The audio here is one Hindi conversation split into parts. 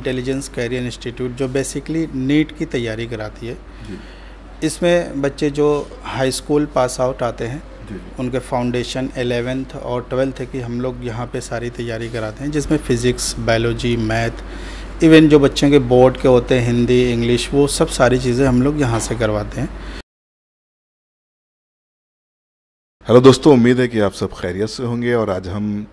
इंटेलिजेंस कैरियर इंस्टीट्यूट जो बेसिकली नीट की तैयारी कराती है। इसमें बच्चे जो हाई स्कूल पास आउट आते हैं उनके फाउंडेशन 11th और 12th की हम लोग यहाँ पे सारी तैयारी कराते हैं, जिसमें फ़िज़िक्स, बायोलॉजी, मैथ, इवन जो बच्चों के बोर्ड के होते हैं हिंदी, इंग्लिश, वो सब सारी चीज़ें हम लोग यहाँ से करवाते हैं। हेलो दोस्तों, उम्मीद है कि आप सब खैरियत से होंगे और आज हम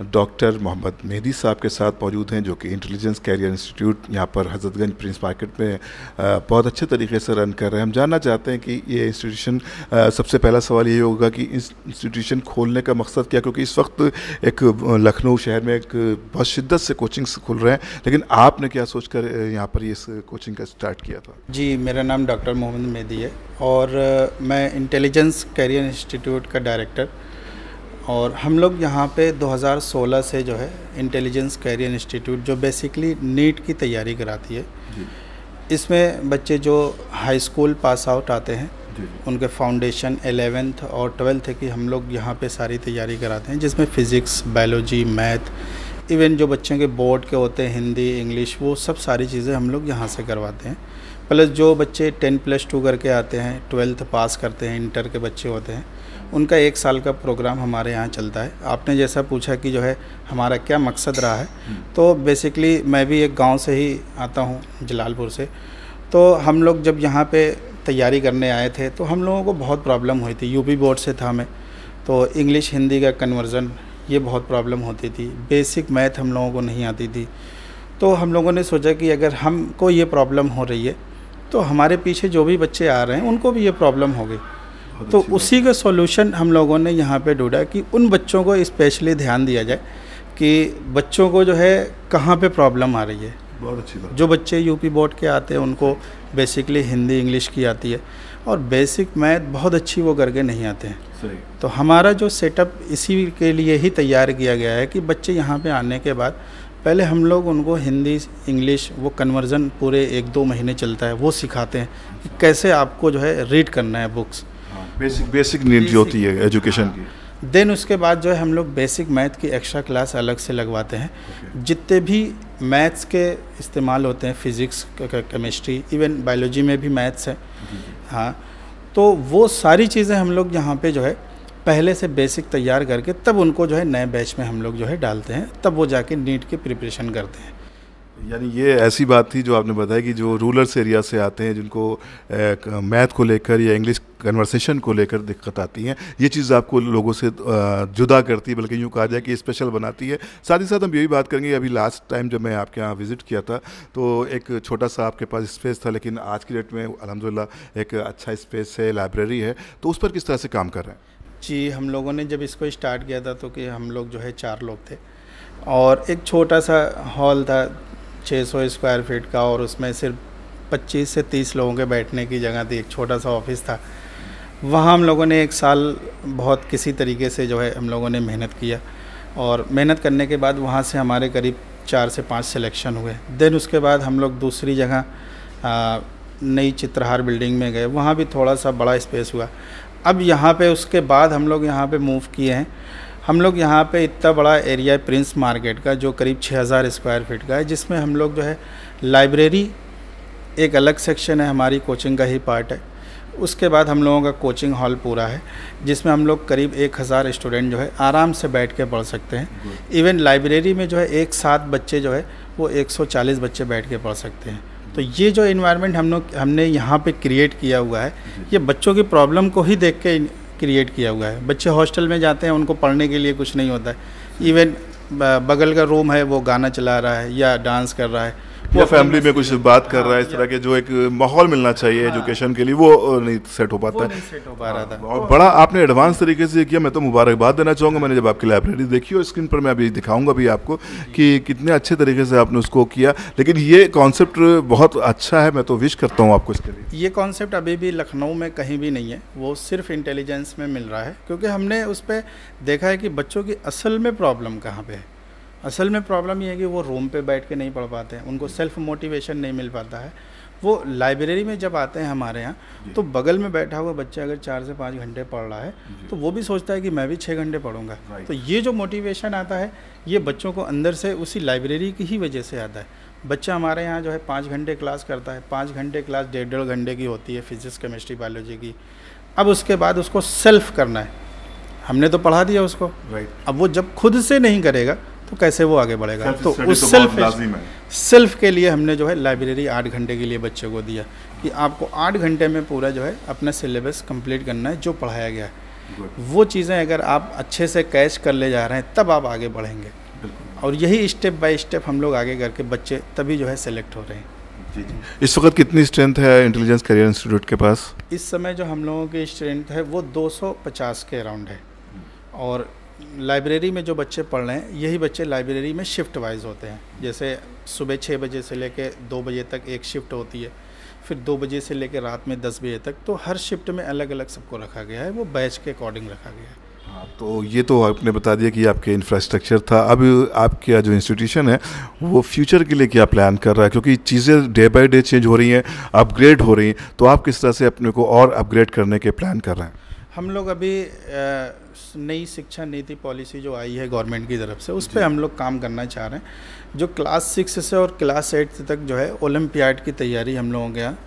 डॉक्टर मोहम्मद मेहदी साहब के साथ मौजूद हैं जो कि इंटेलिजेंस कैरियर इंस्टीट्यूट यहाँ पर हज़रतगंज प्रिंस मार्केट में बहुत अच्छे तरीके से रन कर रहे हैं। हम जानना चाहते हैं कि ये इंस्टीट्यूशन, सबसे पहला सवाल ये होगा कि इस इंस्टीट्यूशन खोलने का मकसद क्या, क्योंकि इस वक्त एक लखनऊ शहर में एक बहुत शिद्दत से कोचिंग्स खुल रहे हैं, लेकिन आपने क्या सोच कर यहाँ पर ये कोचिंग का स्टार्ट किया था? जी, मेरा नाम डॉक्टर मोहम्मद मेहदी है और मैं इंटेलिजेंस कैरियर इंस्टीट्यूट का डायरेक्टर, और हम लोग यहाँ पे 2016 से जो है इंटेलिजेंस कैरियर इंस्टीट्यूट जो बेसिकली नीट की तैयारी कराती है। इसमें बच्चे जो हाई स्कूल पास आउट आते हैं उनके फाउंडेशन 11th और 12th की हम लोग यहाँ पे सारी तैयारी कराते हैं, जिसमें फ़िज़िक्स, बायोलॉजी, मैथ, इवन जो बच्चों के बोर्ड के होते हैं हिंदी, इंग्लिश, वो सब सारी चीज़ें हम लोग यहाँ से करवाते हैं। प्लस जो बच्चे 10+2 करके आते हैं, 12th पास करते हैं, इंटर के बच्चे होते हैं, उनका 1 साल का प्रोग्राम हमारे यहाँ चलता है। आपने जैसा पूछा कि जो है हमारा क्या मकसद रहा है, तो बेसिकली मैं भी एक गांव से ही आता हूँ, जलालपुर से। तो हम लोग जब यहाँ पे तैयारी करने आए थे तो हम लोगों को बहुत प्रॉब्लम हुई थी। यूपी बोर्ड से था मैं, तो इंग्लिश हिंदी का कन्वर्ज़न ये बहुत प्रॉब्लम होती थी। बेसिक मैथ हम लोगों को नहीं आती थी। तो हम लोगों ने सोचा कि अगर हमको ये प्रॉब्लम हो रही है तो हमारे पीछे जो भी बच्चे आ रहे हैं उनको भी ये प्रॉब्लम हो गई। तो उसी का सॉल्यूशन हम लोगों ने यहाँ पे ढूंढा कि उन बच्चों को स्पेशली ध्यान दिया जाए कि बच्चों को जो है कहाँ पे प्रॉब्लम आ रही है। बहुत अच्छी बात। जो बच्चे यूपी बोर्ड के आते हैं उनको बेसिकली हिंदी, इंग्लिश की आती है और बेसिक मैथ बहुत अच्छी वो करके नहीं आते हैं। सही। तो हमारा जो सेटअप इसी के लिए ही तैयार किया गया है कि बच्चे यहाँ पे आने के बाद पहले हम लोग उनको हिंदी, इंग्लिश, वो कन्वर्जन पूरे 1-2 महीने चलता है, वो सिखाते हैं कि कैसे आपको जो है रीड करना है बुक्स। बेसिक नीड जो होती है एजुकेशन की। देन उसके बाद जो है हम लोग बेसिक मैथ की एक्स्ट्रा क्लास अलग से लगवाते हैं। जितने भी मैथ्स के इस्तेमाल होते हैं, फिज़िक्स, केमिस्ट्री, इवन बायोलॉजी में भी मैथ्स है, हाँ, तो वो सारी चीज़ें हम लोग यहाँ पे जो है पहले से बेसिक तैयार करके तब उनको जो है नए बैच में हम लोग जो है डालते हैं, तब वो जाके नीट की प्रिपरेशन करते हैं। यानी ये ऐसी बात थी जो आपने बताया कि जो रूरल एरिया से आते हैं, जिनको मैथ को लेकर या इंग्लिश कन्वर्सेशन को लेकर दिक्कत आती है, ये चीज़ आपको लोगों से जुदा करती है, बल्कि यूँ कहा जाए कि स्पेशल बनाती है। साथ ही साथ हम यही बात करेंगे, अभी लास्ट टाइम जब मैं आपके यहाँ विज़िट किया था तो एक छोटा सा आपके पास स्पेस था, लेकिन आज की डेट में अल्हम्दुलिल्लाह एक अच्छा स्पेस है, लाइब्रेरी है, तो उस पर किस तरह से काम कर रहे हैं? जी, हम लोगों ने जब इसको स्टार्ट किया था तो कि हम लोग जो है 4 लोग थे और एक छोटा सा हॉल था 600 स्क्वायर फीट का, और उसमें सिर्फ 25 से 30 लोगों के बैठने की जगह थी। एक छोटा सा ऑफिस था। वहाँ हम लोगों ने 1 साल बहुत किसी तरीके से जो है हम लोगों ने मेहनत किया, और मेहनत करने के बाद वहाँ से हमारे करीब 4 से 5 सिलेक्शन हुए। देन उसके बाद हम लोग दूसरी जगह नई चित्रहार बिल्डिंग में गए, वहाँ भी थोड़ा सा बड़ा स्पेस हुआ। अब यहाँ पे उसके बाद हम लोग यहाँ पे मूव किए हैं। हम लोग यहाँ पे इतना बड़ा एरिया है प्रिंस मार्केट का, जो करीब 6000 स्क्वायर फीट का है, जिसमें हम लोग जो है लाइब्रेरी एक अलग सेक्शन है, हमारी कोचिंग का ही पार्ट है। उसके बाद हम लोगों का कोचिंग हॉल पूरा है, जिसमें हम लोग करीब 1000 स्टूडेंट जो है आराम से बैठ के पढ़ सकते हैं। इवन लाइब्रेरी में जो है एक साथ बच्चे जो है वो 140 बच्चे बैठ के पढ़ सकते हैं। तो ये जो इन्वायरमेंट हमने यहाँ पे क्रिएट किया हुआ है, ये बच्चों की प्रॉब्लम को ही देख के क्रिएट किया हुआ है। बच्चे हॉस्टल में जाते हैं, उनको पढ़ने के लिए कुछ नहीं होता है। इवन बगल का रूम है, वो गाना चला रहा है या डांस कर रहा है, या फैमिली में कुछ बात कर रहा है, इस तरह के जो एक माहौल मिलना चाहिए एजुकेशन के लिए, वो नहीं सेट हो पाता है। नहीं सेट हो पा रहा था। और बड़ा आपने एडवांस तरीके से किया, मैं तो मुबारकबाद देना चाहूँगा। मैंने जब आपकी लाइब्रेरी देखी और स्क्रीन पर मैं अभी दिखाऊंगा भी आपको कि कितने अच्छे तरीके से आपने उसको किया, लेकिन ये कॉन्सेप्ट बहुत अच्छा है, मैं तो विश करता हूँ आपको इसके लिए। ये कॉन्सेप्ट अभी भी लखनऊ में कहीं भी नहीं है, वो सिर्फ इंटेलिजेंस में मिल रहा है, क्योंकि हमने उस पर देखा है कि बच्चों की असल में प्रॉब्लम कहाँ पे है। असल में प्रॉब्लम ये है कि वो रूम पे बैठ के नहीं पढ़ पाते हैं, उनको सेल्फ मोटिवेशन नहीं मिल पाता है। वो लाइब्रेरी में जब आते हैं हमारे यहाँ तो बगल में बैठा हुआ बच्चा अगर 4 से 5 घंटे पढ़ रहा है तो वो भी सोचता है कि मैं भी 6 घंटे पढ़ूंगा। तो ये जो मोटिवेशन आता है ये बच्चों को अंदर से उसी लाइब्रेरी की ही वजह से आता है। बच्चा हमारे यहाँ जो है 5 घंटे क्लास करता है, 5 घंटे क्लास 1.5 घंटे की होती है फिजिक्स केमिस्ट्री बायोलॉजी की। अब उसके बाद उसको सेल्फ करना है, हमने तो पढ़ा दिया उसको, अब वो जब खुद से नहीं करेगा तो कैसे वो आगे बढ़ेगा। तो उस सेल्फ के लिए हमने जो है लाइब्रेरी 8 घंटे के लिए बच्चे को दिया कि आपको 8 घंटे में पूरा जो है अपना सिलेबस कंप्लीट करना है जो पढ़ाया गया है। वो चीज़ें अगर आप अच्छे से कैच कर ले जा रहे हैं तब आप आगे बढ़ेंगे, और यही स्टेप बाय स्टेप हम लोग आगे करके बच्चे तभी जो है सेलेक्ट हो रहे हैं। जी जी। इस वक्त कितनी स्ट्रेंथ है इंटेलिजेंस करियर इंस्टीट्यूट के पास? इस समय जो हम लोगों की स्ट्रेंथ है वो 250 के अराउंड है, और लाइब्रेरी में जो बच्चे पढ़ रहे हैं यही बच्चे लाइब्रेरी में शिफ्ट वाइज होते हैं। जैसे सुबह 6 बजे से लेकर 2 बजे तक एक शिफ्ट होती है, फिर 2 बजे से लेकर रात में 10 बजे तक, तो हर शिफ्ट में अलग अलग सबको रखा गया है, वो बैच के अकॉर्डिंग रखा गया है। हाँ, तो ये तो आपने बता दिया कि आपके इंफ्रास्ट्रक्चर था। अब आपका जो इंस्टीट्यूशन है वो फ्यूचर के लिए क्या प्लान कर रहा है, क्योंकि चीज़ें डे बाय डे चेंज हो रही हैं, अपग्रेड हो रही हैं, तो आप किस तरह से अपने को और अपग्रेड करने के प्लान कर रहे हैं? हम लोग अभी नई शिक्षा नीति पॉलिसी जो आई है गवर्नमेंट की तरफ से, उस पर हम लोग काम करना चाह रहे हैं। जो क्लास 6 से और क्लास 8 तक जो है ओलंपियाड की तैयारी हम लोगों के यहाँ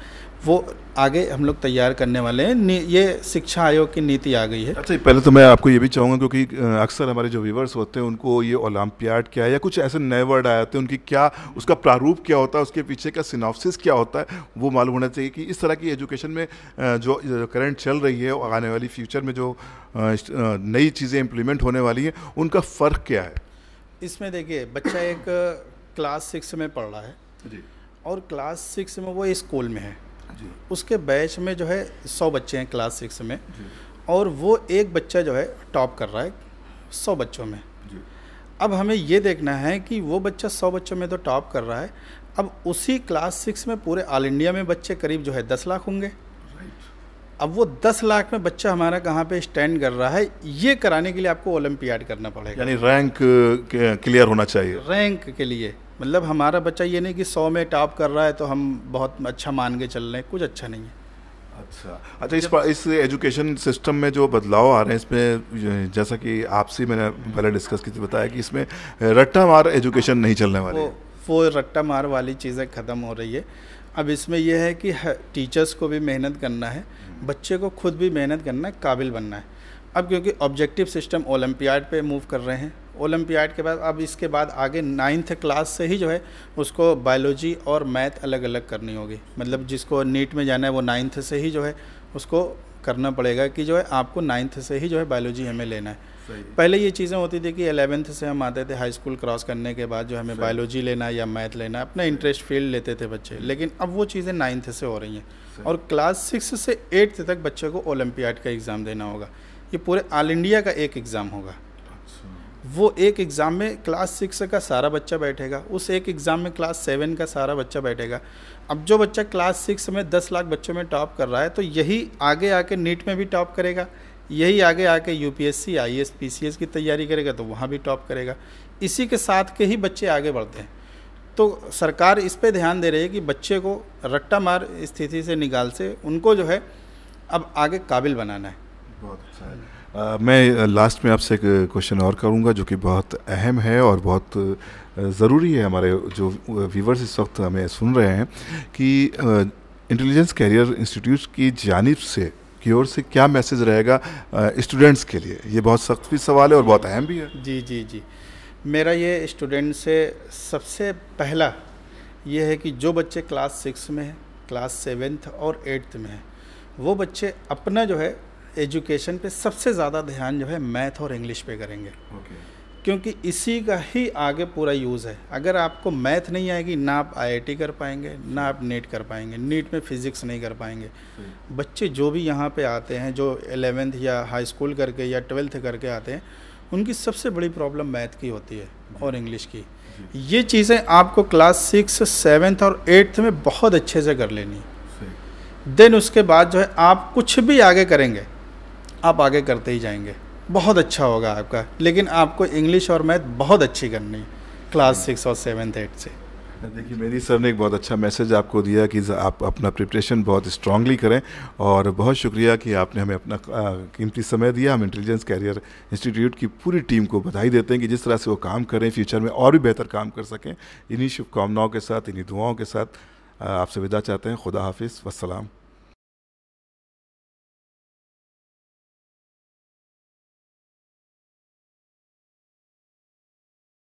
वो आगे हम लोग तैयार करने वाले हैं। ये शिक्षा आयोग की नीति आ गई है। अच्छा, पहले तो मैं आपको ये भी चाहूँगा, क्योंकि अक्सर हमारे जो व्यूवर्स होते हैं उनको ये ओलंपियाड क्या है या कुछ ऐसे नए वर्ड आए होते हैं, उनकी क्या उसका प्रारूप क्या होता है, उसके पीछे का सिनॉप्सिस क्या होता है, वो मालूम होना चाहिए कि इस तरह की एजुकेशन में जो करंट चल रही है और आने वाली फ्यूचर में जो नई चीज़ें इम्प्लीमेंट होने वाली हैं उनका फ़र्क क्या है। इसमें देखिए, बच्चा एक क्लास 6 में पढ़ रहा है जी, और क्लास 6 में वो स्कूल में है जी। उसके बैच में जो है 100 बच्चे हैं क्लास 6 में जी। और वो एक बच्चा जो है टॉप कर रहा है 100 बच्चों में जी। अब हमें ये देखना है कि वो बच्चा 100 बच्चों में तो टॉप कर रहा है, अब उसी क्लास 6 में पूरे ऑल इंडिया में बच्चे करीब जो है 10 लाख होंगे। अब वो 10 लाख में बच्चा हमारा कहाँ पे स्टैंड कर रहा है, ये कराने के लिए आपको ओलंपियाड करना पड़ेगा। यानी रैंक क्लियर होना चाहिए। रैंक के लिए मतलब हमारा बच्चा ये नहीं कि 100 में टॉप कर रहा है तो हम बहुत अच्छा मान के चल रहे हैं, कुछ अच्छा नहीं है। अच्छा, इस एजुकेशन सिस्टम में जो बदलाव आ रहे हैं इसमें, जैसा कि आपसे मैंने पहले डिस्कस की थी, बताया कि इसमें रट्टा मार एजुकेशन नहीं चलने वाली। वो रट्टा मार वाली चीज़ें ख़त्म हो रही है। अब इसमें यह है कि टीचर्स को भी मेहनत करना है, बच्चे को खुद भी मेहनत करना है, काबिल बनना है। अब क्योंकि ऑब्जेक्टिव सिस्टम ओलंपियाड पे मूव कर रहे हैं, ओलंपियाड के बाद अब इसके बाद आगे 9th क्लास से ही जो है उसको बायोलॉजी और मैथ अलग अलग करनी होगी। मतलब जिसको नीट में जाना है वो 9th से ही जो है उसको करना पड़ेगा कि जो है आपको 9th से ही जो है बायोलॉजी हमें लेना है। पहले ये चीज़ें होती थी कि 11th से हम आते थे हाई स्कूल क्रॉस करने के बाद जो हमें बायोलॉजी लेना है या मैथ लेना है, अपना इंटरेस्ट फील्ड लेते थे बच्चे, लेकिन अब वो चीज़ें 9th से हो रही हैं और क्लास 6 से 8th तक बच्चे को ओलंपियाड का एग्ज़ाम देना होगा। ये पूरे ऑल इंडिया का एक एग्ज़ाम होगा। वो एक एग्ज़ाम में क्लास 6 का सारा बच्चा बैठेगा, उस एक एग्ज़ाम में क्लास 7 का सारा बच्चा बैठेगा। अब जो बच्चा क्लास 6 में 10 लाख बच्चों में टॉप कर रहा है तो यही आगे आके नीट में भी टॉप करेगा, यही आगे आके यूपीएससी आईएएस पीसीएस की तैयारी करेगा तो वहाँ भी टॉप करेगा। इसी के साथ के ही बच्चे आगे बढ़ते हैं। तो सरकार इस पे ध्यान दे रही है कि बच्चे को रट्टा मार स्थिति से निकाल से उनको जो है अब आगे काबिल बनाना है। बहुत अच्छा है। मैं लास्ट में आपसे एक क्वेश्चन और करूंगा जो कि बहुत अहम है और बहुत ज़रूरी है। हमारे जो व्यूवर्स इस वक्त हमें सुन रहे हैं कि इंटेलिजेंस कैरियर इंस्टीट्यूट की जानिब से की ओर से क्या मैसेज रहेगा स्टूडेंट्स के लिए? ये बहुत सख्त भी सवाल है और बहुत अहम भी है। जी जी जी, मेरा ये स्टूडेंट से सबसे पहला ये है कि जो बच्चे क्लास 6 में है, क्लास 7th और 8th में है, वो बच्चे अपना जो है एजुकेशन पे सबसे ज़्यादा ध्यान जो है मैथ और इंग्लिश पे करेंगे। क्योंकि इसी का ही आगे पूरा यूज़ है। अगर आपको मैथ नहीं आएगी ना आप आईआईटी कर पाएंगे ना आप नीट कर पाएंगे, नीट में फिज़िक्स नहीं कर पाएंगे। बच्चे जो भी यहाँ पे आते हैं जो 11th या हाई स्कूल करके या 12th करके आते हैं, उनकी सबसे बड़ी प्रॉब्लम मैथ की होती है और इंग्लिश की। ये चीज़ें आपको क्लास 6, 7th और 8th में बहुत अच्छे से कर लेनी है। देन उसके बाद जो है आप कुछ भी आगे करेंगे, आप आगे करते ही जाएंगे, बहुत अच्छा होगा आपका। लेकिन आपको इंग्लिश और मैथ बहुत अच्छी करनी है क्लास 6 और 7th 8th से। देखिए मेरी सर ने एक बहुत अच्छा मैसेज आपको दिया कि आप अपना प्रिपरेशन बहुत स्ट्रांगली करें, और बहुत शुक्रिया कि आपने हमें अपना कीमती समय दिया। हम इंटेलिजेंस कैरियर इंस्टीट्यूट की पूरी टीम को बधाई देते हैं कि जिस तरह से वो काम करें, फ्यूचर में और भी बेहतर काम कर सकें। इन्हीं शुभकामनाओं के साथ, इन्हीं दुआओं के साथ आपसे विदा चाहते हैं। खुदा हाफिज़, वस्सलाम।